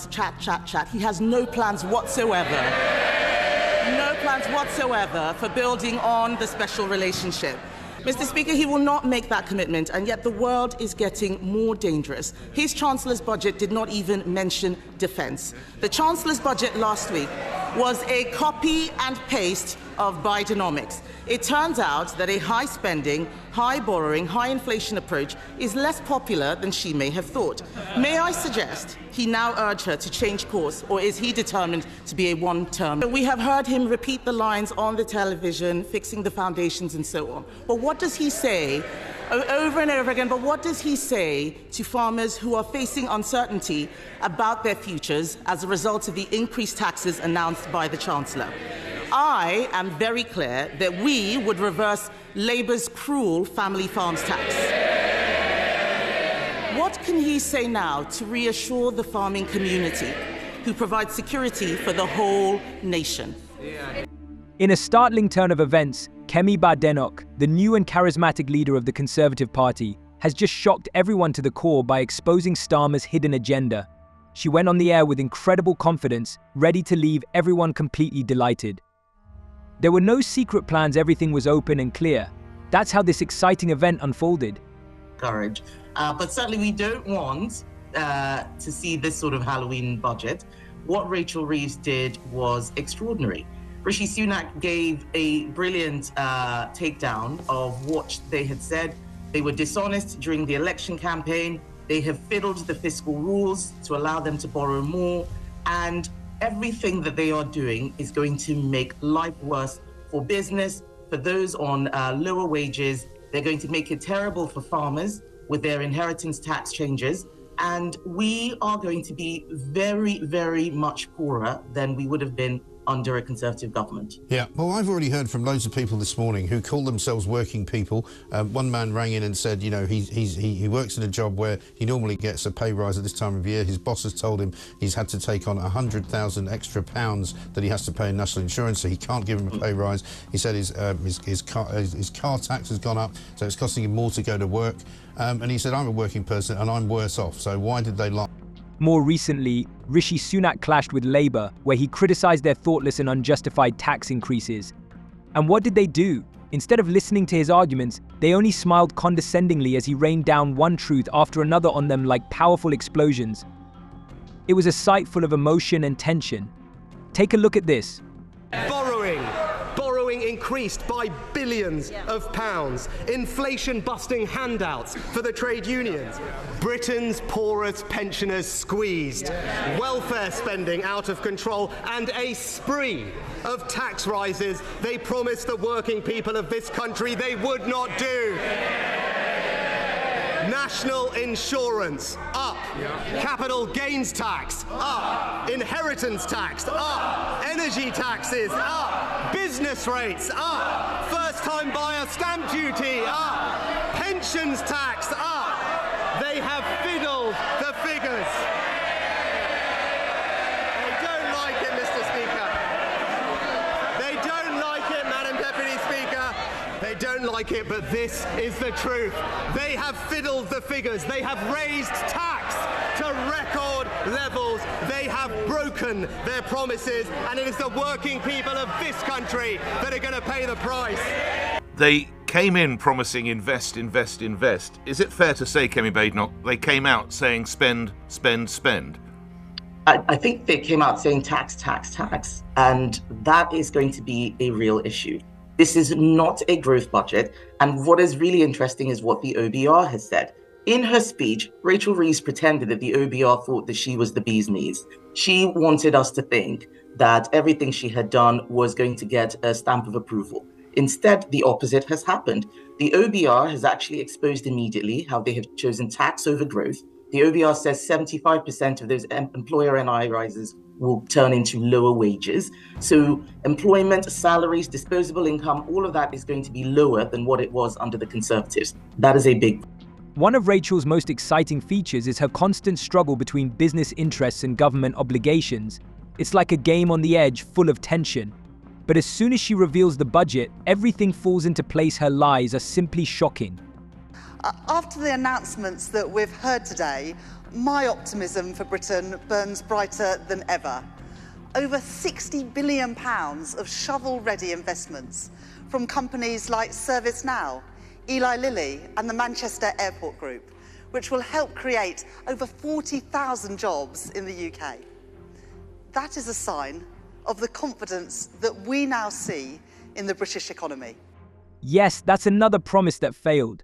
chat. He has no plans whatsoever. No plans whatsoever for building on the special relationship. Mr. Speaker, he will not make that commitment, and yet the world is getting more dangerous. His Chancellor's budget did not even mention defence. The Chancellor's budget last week was a copy and paste of Bidenomics. It turns out that a high spending, high borrowing, high inflation approach is less popular than she may have thought. May I suggest he now urge her to change course, or is he determined to be a one-term? We have heard him repeat the lines on the television, fixing the foundations and so on. But what does he say over and over again, but what does he say to farmers who are facing uncertainty about their futures as a result of the increased taxes announced by the Chancellor? I am very clear that we would reverse Labour's cruel family farms tax. What can he say now to reassure the farming community, who provides security for the whole nation? In a startling turn of events, Kemi Badenoch, the new and charismatic leader of the Conservative Party, has just shocked everyone to the core by exposing Starmer's hidden agenda. She went on the air with incredible confidence, ready to leave everyone completely delighted. There were no secret plans, everything was open and clear. That's how this exciting event unfolded. Courage. But certainly we don't want to see this sort of Halloween budget. What Rachel Reeves did was extraordinary. Rishi Sunak gave a brilliant takedown of what they had said. They were dishonest during the election campaign. They have fiddled the fiscal rules to allow them to borrow more. And everything that they are doing is going to make life worse for business, for those on lower wages. They're going to make it terrible for farmers with their inheritance tax changes. And we are going to be very, very much poorer than we would have been under a Conservative government. Yeah, well, I've already heard from loads of people this morning who call themselves working people. One man rang in and said, you know, he works in a job where he normally gets a pay rise at this time of year. His boss has told him he's had to take on 100,000 extra pounds that he has to pay in national insurance, so he can't give him a pay rise. He said his car tax has gone up, so it's costing him more to go to work. And he said, I'm a working person and I'm worse off, so why did they lie? More recently, Rishi Sunak clashed with Labour, where he criticised their thoughtless and unjustified tax increases. And what did they do? Instead of listening to his arguments, they only smiled condescendingly as he rained down one truth after another on them like powerful explosions. It was a sight full of emotion and tension. Take a look at this. Borrowing increased by billions of pounds. Inflation-busting handouts for the trade unions. Britain's poorest pensioners squeezed. Welfare spending out of control, and a spree of tax rises they promised the working people of this country they would not do. National insurance, up. Capital gains tax, up. Inheritance tax, up. Energy taxes, up. Business rates, up. First-time buyer stamp duty, up. Pensions tax, up. They have fiddled the figures. They don't like it, Mr. Speaker. They don't like it, Madam Deputy Speaker. They don't like it, but this is the truth. They have fiddled the figures. They have raised tax to record levels. They have broken their promises, and it is the working people of this country that are going to pay the price. They came in promising invest, invest, invest. Is it fair to say, Kemi Badenoch, they came out saying spend, spend, spend? I think they came out saying tax, tax, tax, and that is going to be a real issue. This is not a growth budget, and what is really interesting is what the OBR has said. In her speech, Rachel Reeves pretended that the OBR thought that she was the bee's knees. She wanted us to think that everything she had done was going to get a stamp of approval. Instead, the opposite has happened. The OBR has actually exposed immediately how they have chosen tax over growth. The OBR says 75% of those employer NI rises will turn into lower wages. So employment, salaries, disposable income, all of that is going to be lower than what it was under the Conservatives. That is a big. One of Rachel's most exciting features is her constant struggle between business interests and government obligations. It's like a game on the edge, full of tension. But as soon as she reveals the budget, everything falls into place. Her lies are simply shocking. After the announcements that we've heard today, My optimism for Britain burns brighter than ever. Over £60 billion of shovel-ready investments from companies like ServiceNow, Eli Lilly and the Manchester Airport Group, which will help create over 40,000 jobs in the UK. That is a sign of the confidence that we now see in the British economy. Yes, that's another promise that failed.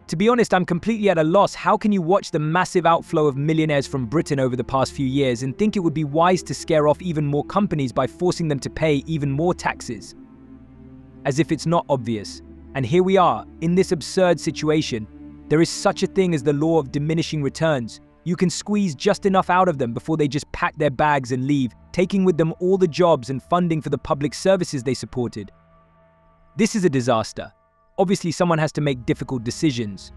To be honest, I'm completely at a loss. How can you watch the massive outflow of millionaires from Britain over the past few years and think it would be wise to scare off even more companies by forcing them to pay even more taxes? As if it's not obvious. And here we are, in this absurd situation. There is such a thing as the law of diminishing returns. You can squeeze just enough out of them before they just pack their bags and leave, taking with them all the jobs and funding for the public services they supported. This is a disaster. Obviously, someone has to make difficult decisions.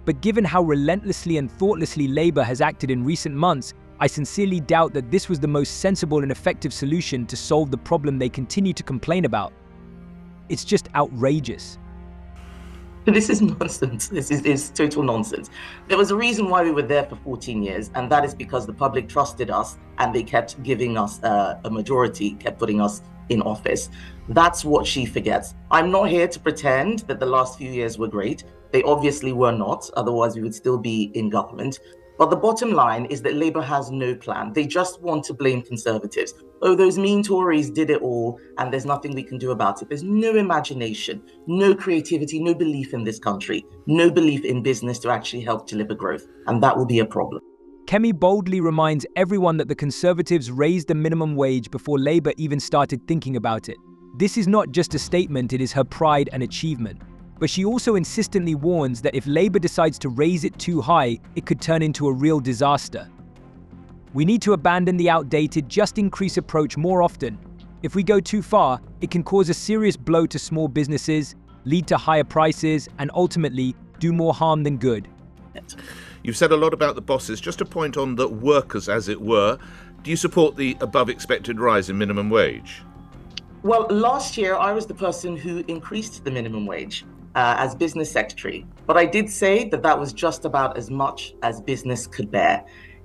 But given how relentlessly and thoughtlessly Labour has acted in recent months, I sincerely doubt that this was the most sensible and effective solution to solve the problem they continue to complain about. It's just outrageous. This is nonsense. This is total nonsense. There was a reason why we were there for 14 years, and that is because the public trusted us and they kept giving us a majority, kept putting us in office. That's what she forgets. I'm not here to pretend that the last few years were great. They obviously were not, otherwise we would still be in government. But the bottom line is that Labour has no plan. They just want to blame Conservatives. Oh, those mean Tories did it all, and there's nothing we can do about it. There's no imagination, no creativity, no belief in this country, no belief in business to actually help deliver growth, and that will be a problem. Kemi boldly reminds everyone that the Conservatives raised the minimum wage before Labour even started thinking about it. This is not just a statement, it is her pride and achievement. But she also insistently warns that if Labour decides to raise it too high, it could turn into a real disaster. We need to abandon the outdated, just increase approach more often. If we go too far, it can cause a serious blow to small businesses, lead to higher prices, and ultimately do more harm than good. You've said a lot about the bosses. Just a point on the workers, as it were. Do you support the above expected rise in minimum wage? Well, last year I was the person who increased the minimum wage as business secretary. But I did say that that was just about as much as business could bear.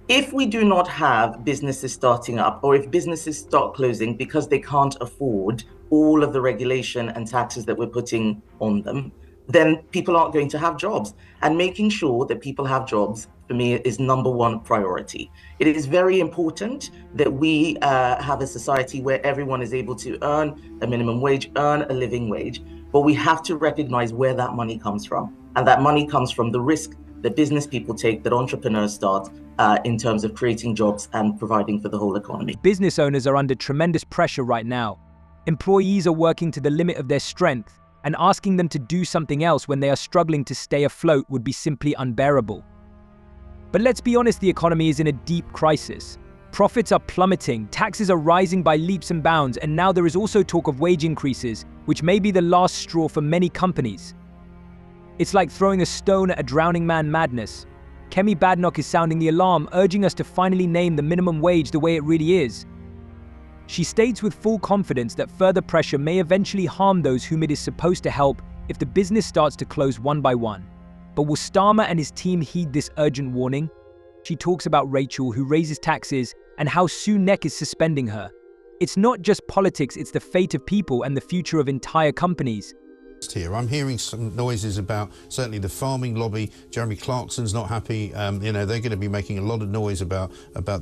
If we do not have businesses starting up, or if businesses start closing because they can't afford all of the regulation and taxes that we're putting on them, then people aren't going to have jobs. And making sure that people have jobs, for me, is number one priority. It is very important that we have a society where everyone is able to earn a minimum wage, earn a living wage, but we have to recognize where that money comes from. And that money comes from the risk that business people take, that entrepreneurs start in terms of creating jobs and providing for the whole economy. Business owners are under tremendous pressure right now. Employees are working to the limit of their strength, and asking them to do something else when they are struggling to stay afloat would be simply unbearable. But let's be honest, the economy is in a deep crisis. Profits are plummeting, taxes are rising by leaps and bounds, and now there is also talk of wage increases, which may be the last straw for many companies. It's like throwing a stone at a drowning man madness. Kemi Badenoch is sounding the alarm, urging us to finally name the minimum wage the way it really is. She states with full confidence that further pressure may eventually harm those whom it is supposed to help if the business starts to close one by one. But will Starmer and his team heed this urgent warning? She talks about Rachel, who raises taxes, and how Sunak is suspending her. It's not just politics, it's the fate of people and the future of entire companies. Here, I'm hearing some noises about certainly the farming lobby. Jeremy Clarkson's not happy. They're going to be making a lot of noise about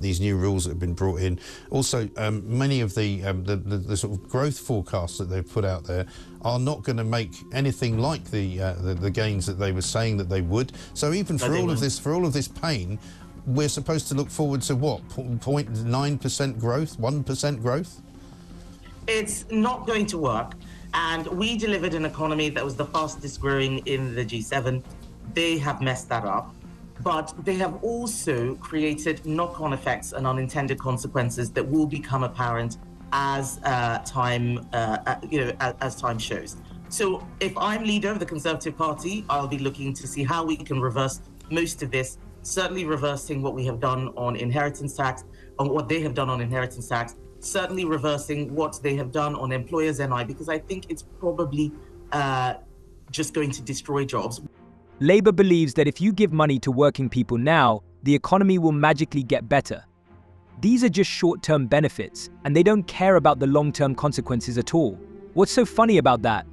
these new rules that have been brought in. Also, many of the sort of growth forecasts that they've put out there are not going to make anything like the gains that they were saying that they would. So even for all of this pain, we're supposed to look forward to what? 0.9% growth, 1% growth? It's not going to work. And we delivered an economy that was the fastest growing in the G7. They have messed that up. But they have also created knock-on effects and unintended consequences that will become apparent as time shows. So if I'm leader of the Conservative Party, I'll be looking to see how we can reverse most of this, certainly reversing what we have done on inheritance tax, on what they have done on inheritance tax, certainly reversing what they have done on employers' NI, because I think it's probably just going to destroy jobs. Labour believes that if you give money to working people now, the economy will magically get better. These are just short-term benefits, and they don't care about the long-term consequences at all. What's so funny about that?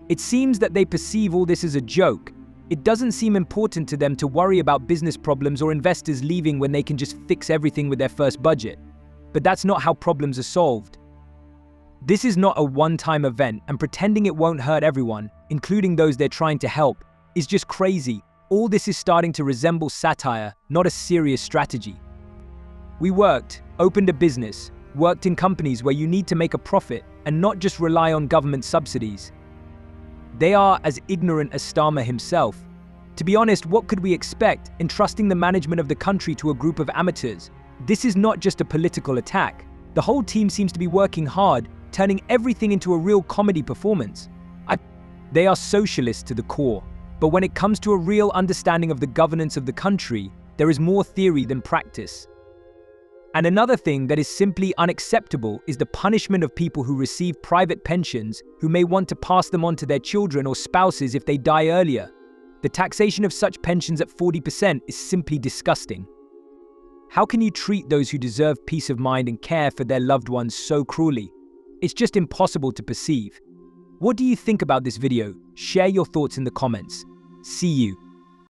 It seems that they perceive all this as a joke. It doesn't seem important to them to worry about business problems or investors leaving when they can just fix everything with their first budget. But that's not how problems are solved. This is not a one-time event, and pretending it won't hurt everyone, including those they're trying to help, is just crazy. All this is starting to resemble satire, not a serious strategy. We opened a business, worked in companies where you need to make a profit and not just rely on government subsidies. They are as ignorant as Starmer himself. To be honest, what could we expect entrusting the management of the country to a group of amateurs? This is not just a political attack. The whole team seems to be working hard, turning everything into a real comedy performance. They are socialists to the core, but when it comes to a real understanding of the governance of the country, there is more theory than practice. And another thing that is simply unacceptable is the punishment of people who receive private pensions who may want to pass them on to their children or spouses if they die earlier. The taxation of such pensions at 40% is simply disgusting. How can you treat those who deserve peace of mind and care for their loved ones so cruelly? It's just impossible to perceive. What do you think about this video? Share your thoughts in the comments. See you.